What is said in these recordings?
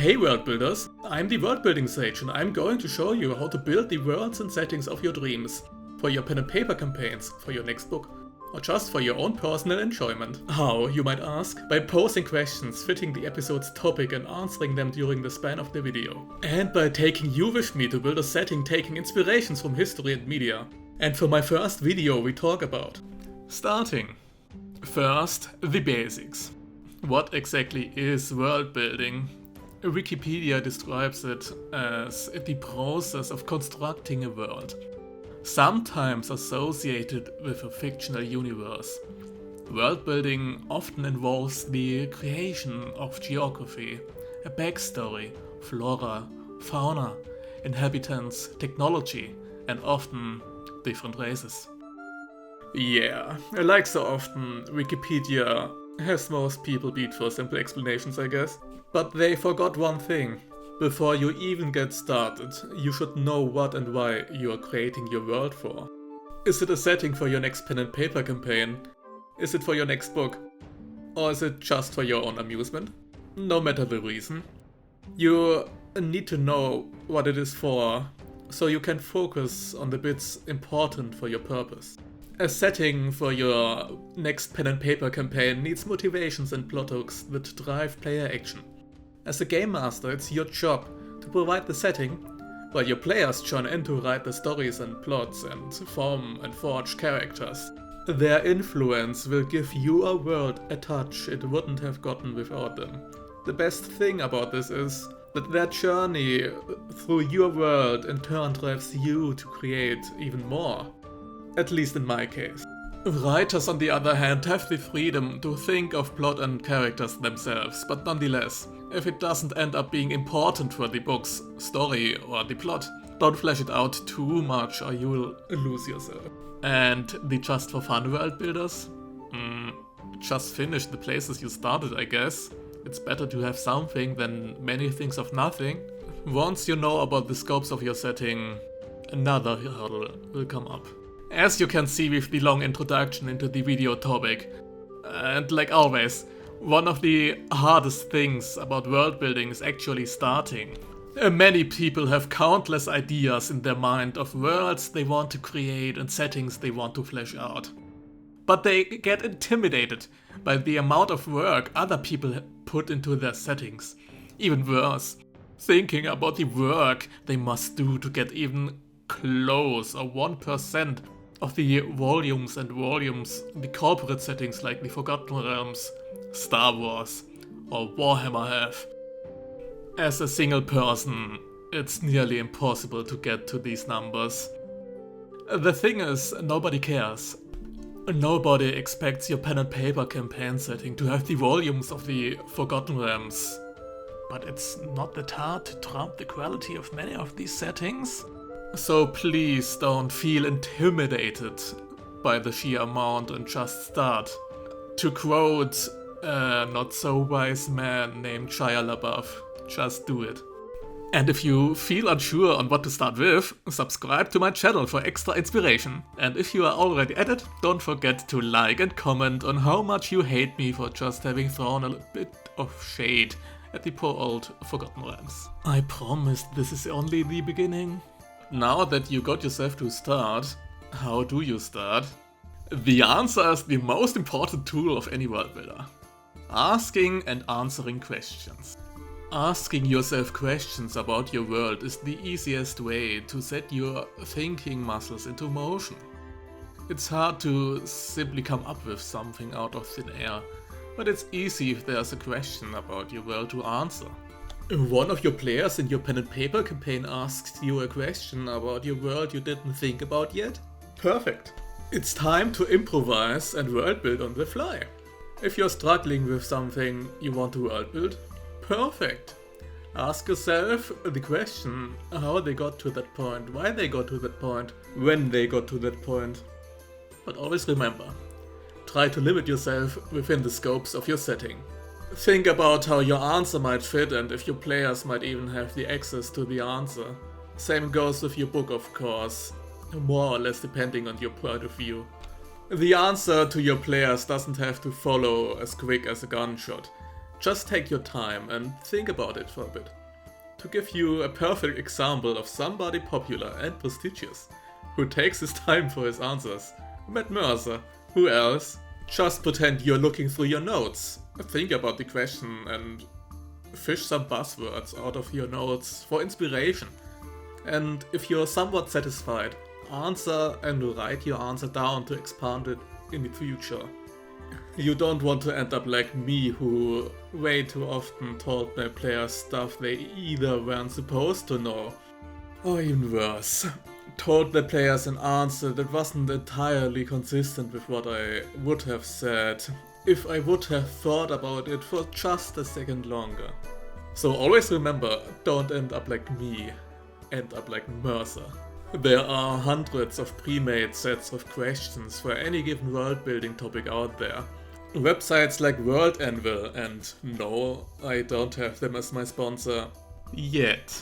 Hey Worldbuilders, I'm the Worldbuilding Sage and I'm going to show you how to build the worlds and settings of your dreams. For your pen and paper campaigns, for your next book, or just for your own personal enjoyment. How, you might ask? By posing questions fitting the episode's topic and answering them during the span of the video. And by taking you with me to build a setting taking inspirations from history and media. And for my first video we talk about starting. First, the basics. What exactly is world building? Wikipedia describes it as the process of constructing a world, sometimes associated with a fictional universe. World building often involves the creation of geography, a backstory, flora, fauna, inhabitants, technology, and often different races. Yeah, like so often, Wikipedia has most people beat for simple explanations, I guess. But they forgot one thing. Before you even get started, you should know what and why you are creating your world for. Is it a setting for your next pen and paper campaign? Is it for your next book? Or is it just for your own amusement? No matter the reason, you need to know what it is for, so you can focus on the bits important for your purpose. A setting for your next pen and paper campaign needs motivations and plot hooks that drive player action. As a game master, it's your job to provide the setting, while your players join in to write the stories and plots and form and forge characters. Their influence will give your world a touch it wouldn't have gotten without them. The best thing about this is that their journey through your world in turn drives you to create even more. At least in my case. Writers, on the other hand, have the freedom to think of plot and characters themselves, but nonetheless, if it doesn't end up being important for the book's story or the plot, don't flesh it out too much or you'll lose yourself. And the just for fun world builders? Just finish the places you started, I guess. It's better to have something than many things of nothing. Once you know about the scopes of your setting, another hurdle will come up. As you can see with the long introduction into the video topic, and like always, one of the hardest things about world building is actually starting. Many people have countless ideas in their mind of worlds they want to create and settings they want to flesh out. But they get intimidated by the amount of work other people put into their settings. Even worse, thinking about the work they must do to get even close or 1% of the volumes and volumes the corporate settings like the Forgotten Realms, Star Wars or Warhammer have. As a single person, it's nearly impossible to get to these numbers. The thing is, nobody cares. Nobody expects your pen and paper campaign setting to have the volumes of the Forgotten Realms. But it's not that hard to trump the quality of many of these settings. So please don't feel intimidated by the sheer amount and just start. To quote a not so wise man named Shia LaBeouf, just do it. And if you feel unsure on what to start with, subscribe to my channel for extra inspiration. And if you are already at it, don't forget to like and comment on how much you hate me for just having thrown a bit of shade at the poor old Forgotten Realms. I promise this is only the beginning. Now that you got yourself to start, how do you start? The answer is the most important tool of any world builder. Asking and answering questions. Asking yourself questions about your world is the easiest way to set your thinking muscles into motion. It's hard to simply come up with something out of thin air, but it's easy if there's a question about your world to answer. One of your players in your pen and paper campaign asked you a question about your world you didn't think about yet? Perfect! It's time to improvise and world build on the fly. If you're struggling with something you want to world build, perfect! Ask yourself the question how they got to that point, why they got to that point, when they got to that point. But always remember, try to limit yourself within the scopes of your setting. Think about how your answer might fit and if your players might even have the access to the answer. Same goes with your book, of course, more or less depending on your point of view. The answer to your players doesn't have to follow as quick as a gunshot. Just take your time and think about it for a bit. To give you a perfect example of somebody popular and prestigious, who takes his time for his answers, Matt Mercer. Who else? Just pretend you're looking through your notes. Think about the question and fish some buzzwords out of your notes for inspiration. And if you're somewhat satisfied, answer and write your answer down to expand it in the future. You don't want to end up like me, who way too often told my players stuff they either weren't supposed to know, or even worse, told the players an answer that wasn't entirely consistent with what I would have said if I would have thought about it for just a second longer. So always remember, don't end up like me, end up like Mercer. There are hundreds of pre-made sets of questions for any given world building topic out there. Websites like World Anvil, and no, I don't have them as my sponsor yet,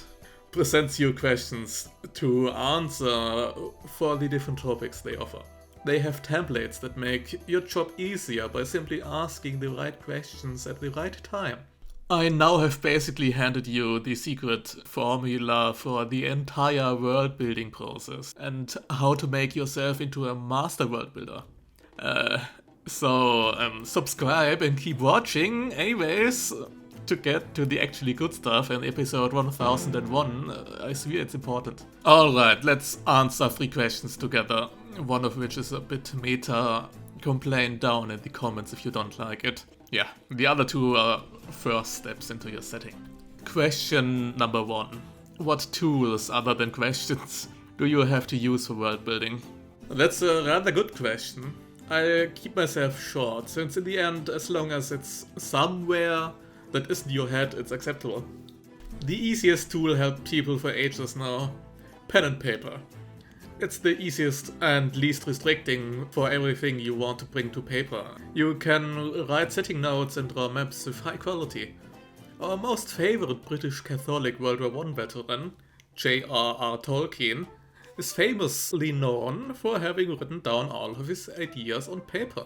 presents you questions to answer for the different topics they offer. They have templates that make your job easier by simply asking the right questions at the right time. I now have basically handed you the secret formula for the entire world building process and how to make yourself into a master world builder. So subscribe and keep watching anyways to get to the actually good stuff in episode 1001. I swear it's important. Alright, let's answer 3 questions together, one of which is a bit meta. Complain down in the comments if you don't like it. Yeah, the other 2 are first steps into your setting. Question number 1. What tools other than questions do you have to use for world building? That's a rather good question. I'll keep myself short, since in the end, as long as it's somewhere that isn't your head, it's acceptable. The easiest tool helped people for ages now. Pen and paper. It's the easiest and least restricting for everything you want to bring to paper. You can write setting notes and draw maps with high quality. Our most favorite British Catholic World War I veteran, J.R.R. Tolkien, is famously known for having written down all of his ideas on paper.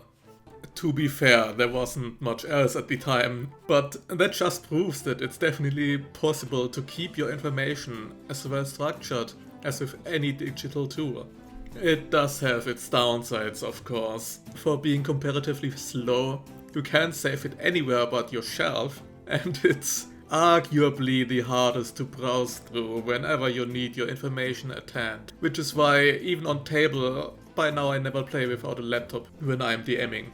To be fair, there wasn't much else at the time, but that just proves that it's definitely possible to keep your information as well structured as with any digital tool. It does have its downsides, of course. For being comparatively slow, you can't save it anywhere but your shelf, and it's arguably the hardest to browse through whenever you need your information at hand. Which is why, even on table, by now I never play without a laptop when I'm DMing.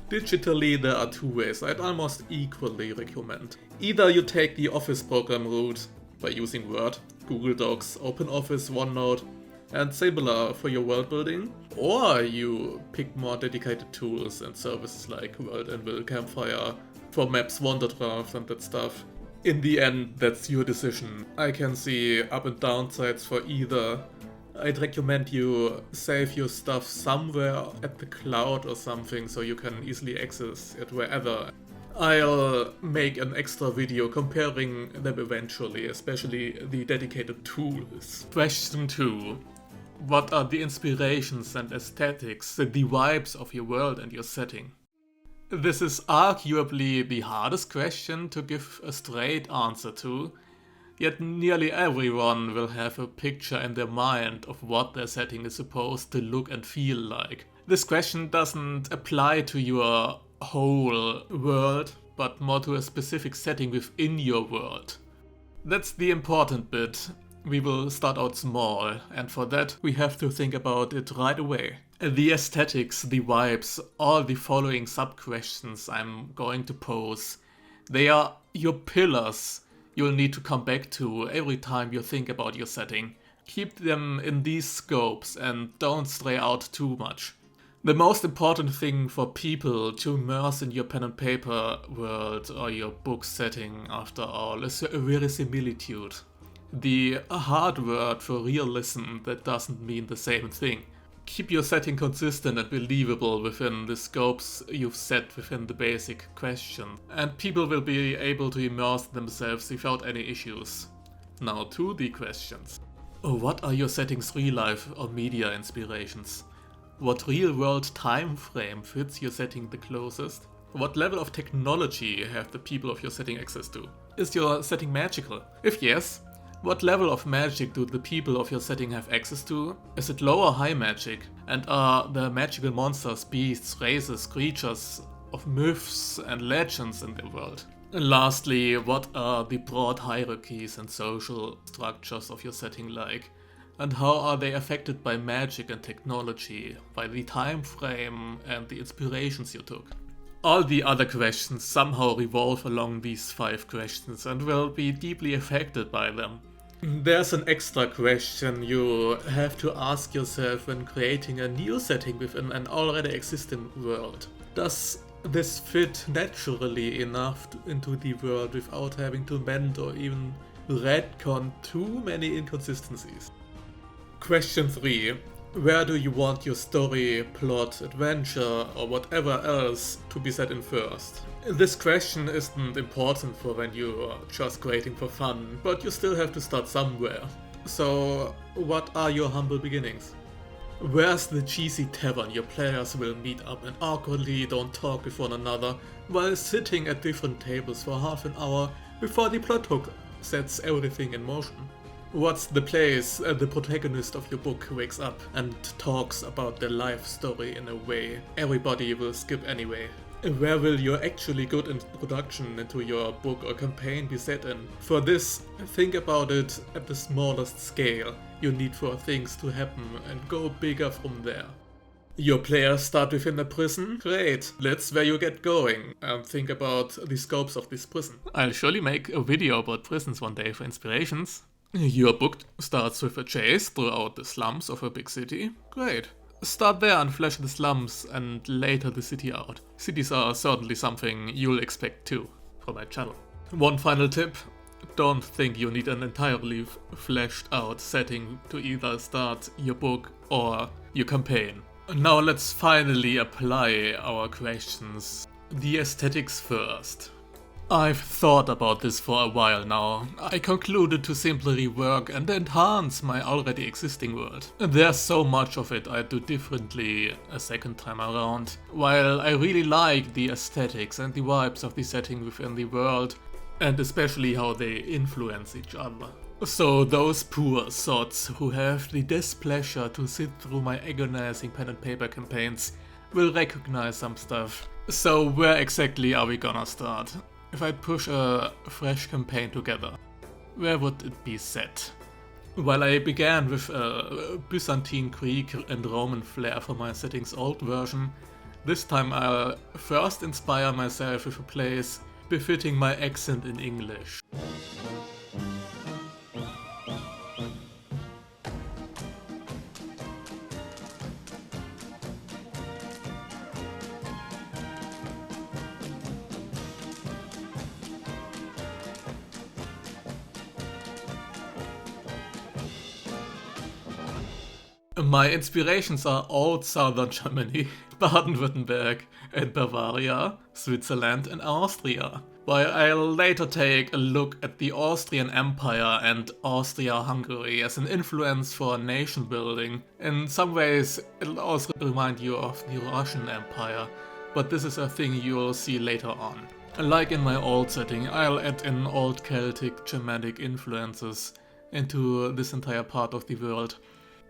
Digitally, there are 2 ways I'd almost equally recommend. Either you take the Office program route by using Word, Google Docs, OpenOffice, OneNote, and similar for your world building, or you pick more dedicated tools and services like World Anvil, Campfire, for maps, Wonderdraft and that stuff. In the end, that's your decision. I can see up and downsides for either. I'd recommend you save your stuff somewhere at the cloud or something so you can easily access it wherever. I'll make an extra video comparing them eventually, especially the dedicated tools. Question 2. What are the inspirations and aesthetics, the vibes of your world and your setting? This is arguably the hardest question to give a straight answer to, yet nearly everyone will have a picture in their mind of what their setting is supposed to look and feel like. This question doesn't apply to your whole world, but more to a specific setting within your world. That's the important bit. We will start out small, and for that we have to think about it right away. The aesthetics, the vibes, all the following sub-questions I'm going to pose, they are your pillars you'll need to come back to every time you think about your setting. Keep them in these scopes and don't stray out too much. The most important thing for people to immerse in your pen and paper world or your book setting, after all, is verisimilitude. The hard word for realism that doesn't mean the same thing. Keep your setting consistent and believable within the scopes you've set within the basic question, and people will be able to immerse themselves without any issues. Now to the questions. What are your setting's real life or media inspirations? What real world time frame fits your setting the closest? What level of technology have the people of your setting access to? Is your setting magical? If yes, what level of magic do the people of your setting have access to? Is it low or high magic? And are the magical monsters, beasts, races, creatures of myths and legends in the world? And lastly, what are the broad hierarchies and social structures of your setting like? And how are they affected by magic and technology, by the time frame and the inspirations you took? All the other questions somehow revolve along these 5 questions and will be deeply affected by them. There's an extra question you have to ask yourself when creating a new setting within an already existing world. Does this fit naturally enough into the world without having to mend or even retcon too many inconsistencies? Question 3. Where do you want your story, plot, adventure, or whatever else to be set in first? This question isn't important for when you are just creating for fun, but you still have to start somewhere. So, what are your humble beginnings? Where's the cheesy tavern your players will meet up and awkwardly don't talk with one another while sitting at different tables for half an hour before the plot hook sets everything in motion? What's the place the protagonist of your book wakes up and talks about their life story in a way everybody will skip anyway? Where will your actually good introduction into your book or campaign be set in? For this, think about it at the smallest scale you need for things to happen and go bigger from there. Your players start within a prison? Great, that's where you get going and think about the scopes of this prison. I'll surely make a video about prisons one day for inspirations. Your book starts with a chase throughout the slums of a big city. Great. Start there and flesh the slums and later the city out. Cities are certainly something you'll expect too from my channel. One final tip. Don't think you need an entirely fleshed out setting to either start your book or your campaign. Now let's finally apply our questions. The aesthetics first. I've thought about this for a while now. I concluded to simply rework and enhance my already existing world. There's so much of it I'd do differently a second time around. While I really like the aesthetics and the vibes of the setting within the world, and especially how they influence each other. So those poor sods who have the displeasure to sit through my agonizing pen and paper campaigns will recognize some stuff. So where exactly are we gonna start? If I push a fresh campaign together, where would it be set? While I began with a Byzantine Greek and Roman flair for my setting's old version, this time I'll first inspire myself with a place befitting my accent in English. My inspirations are old southern Germany, Baden-Württemberg and Bavaria, Switzerland and Austria, while I'll later take a look at the Austrian Empire and Austria-Hungary as an influence for nation building. In some ways it'll also remind you of the Russian Empire, but this is a thing you'll see later on. Like in my old setting, I'll add in old Celtic Germanic influences into this entire part of the world.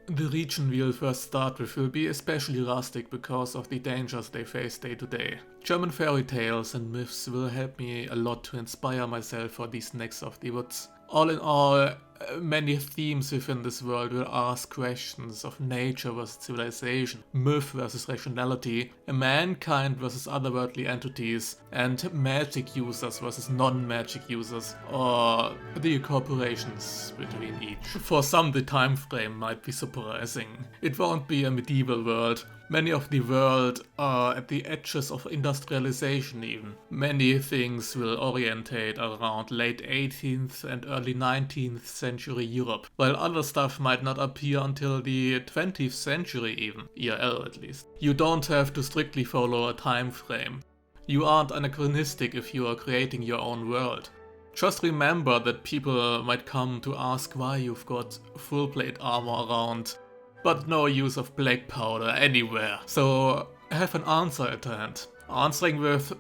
The region we'll first start with will be especially rustic because of the dangers they face day to day. German fairy tales and myths will help me a lot to inspire myself for these necks of the woods. All in all, many themes within this world will ask questions of nature versus civilization, myth versus rationality, mankind versus otherworldly entities, and magic users versus non-magic users, or the corporations between each. For some, the time frame might be surprising. It won't be a medieval world. Many of the world are at the edges of industrialization even. Many things will orientate around late 18th and early 19th century Europe, while other stuff might not appear until the 20th century even, IRL at least. You don't have to strictly follow a time frame. You aren't anachronistic if you are creating your own world. Just remember that people might come to ask why you've got full plate armor around, but no use of black powder anywhere. So have an answer at hand. Answering with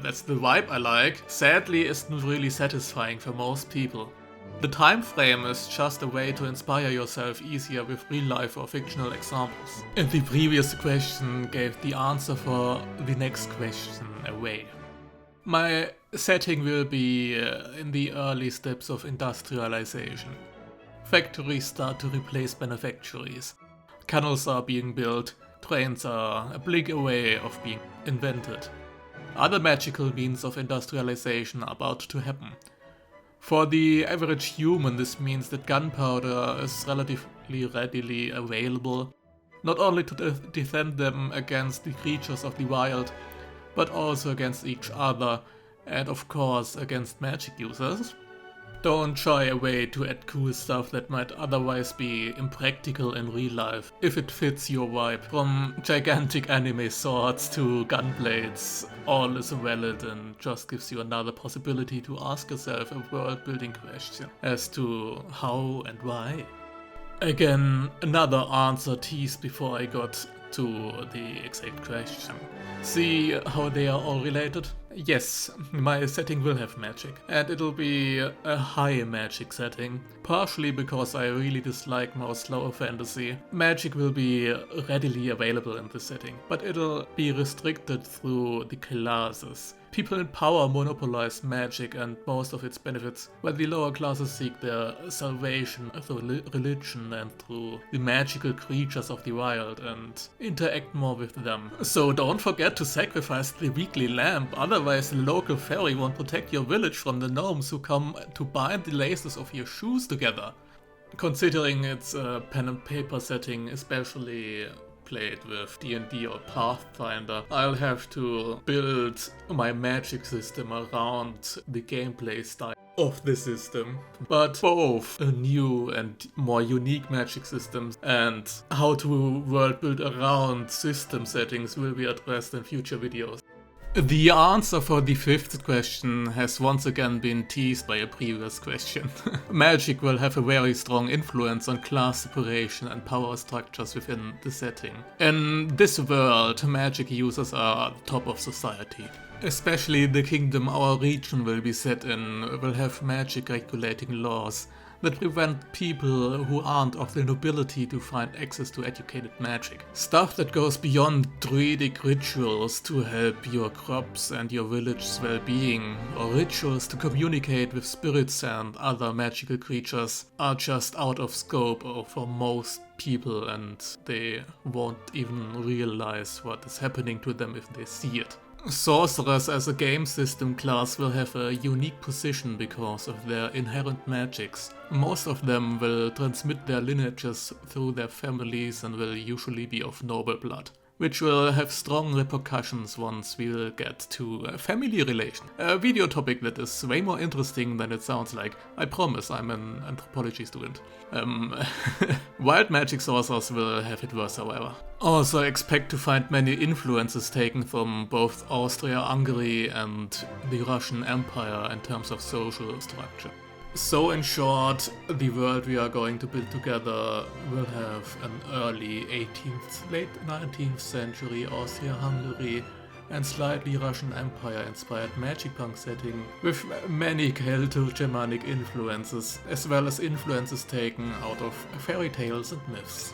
that's the vibe I like, sadly isn't really satisfying for most people. The time frame is just a way to inspire yourself easier with real life or fictional examples. And the previous question gave the answer for the next question away. My setting will be in the early steps of industrialization. Factories start to replace manufactories. Canals are being built, trains are a blink away of being invented. Other magical means of industrialization are about to happen. For the average human, this means that gunpowder is relatively readily available, not only to defend them against the creatures of the wild, but also against each other, and of course against magic users. Don't shy away to add cool stuff that might otherwise be impractical in real life, if it fits your vibe. From gigantic anime swords to gunblades, all is valid and just gives you another possibility to ask yourself a world building question as to how and why. Again, another answer teased before I got to the exact question. See how they are all related? Yes, my setting will have magic, and it'll be a high magic setting, partially because I really dislike more slower fantasy. Magic will be readily available in this setting, but it'll be restricted through the classes. People in power monopolize magic and most of its benefits, while the lower classes seek their salvation through religion and through the magical creatures of the wild and interact more with them. So don't forget to sacrifice the weekly lamp, otherwise the local fairy won't protect your village from the gnomes who come to bind the laces of your shoes together. Considering it's a pen and paper setting, especially played with D&D or Pathfinder, I'll have to build my magic system around the gameplay style of the system. But both new and more unique magic systems and how to world build around system settings will be addressed in future videos. The answer for the fifth question has once again been teased by a previous question. Magic will have a very strong influence on class separation and power structures within the setting. In this world, magic users are the top of society. Especially the kingdom our region will be set in will have magic regulating laws that prevent people who aren't of the nobility to find access to educated magic. Stuff that goes beyond druidic rituals to help your crops and your village's well-being, or rituals to communicate with spirits and other magical creatures, are just out of scope for most people, and they won't even realize what is happening to them if they see it. Sorcerers as a game system class will have a unique position because of their inherent magics. Most of them will transmit their lineages through their families and will usually be of noble blood, which will have strong repercussions once we'll get to family relation. A video topic that is way more interesting than it sounds like. I promise, I'm an anthropology student. Wild magic sorcerers will have it worse, however. Also expect to find many influences taken from both Austria-Hungary and the Russian Empire in terms of social structure. So in short, the world we are going to build together will have an early 18th, late 19th century Austria-Hungary and slightly Russian Empire-inspired magic punk setting with many Celto-Germanic influences, as well as influences taken out of fairy tales and myths.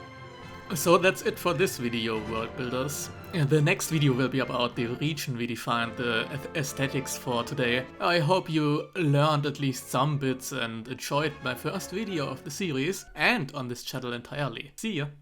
So that's it for this video, world builders. The next video will be about the region we defined the aesthetics for today. I hope you learned at least some bits and enjoyed my first video of the series and on this channel entirely. See ya!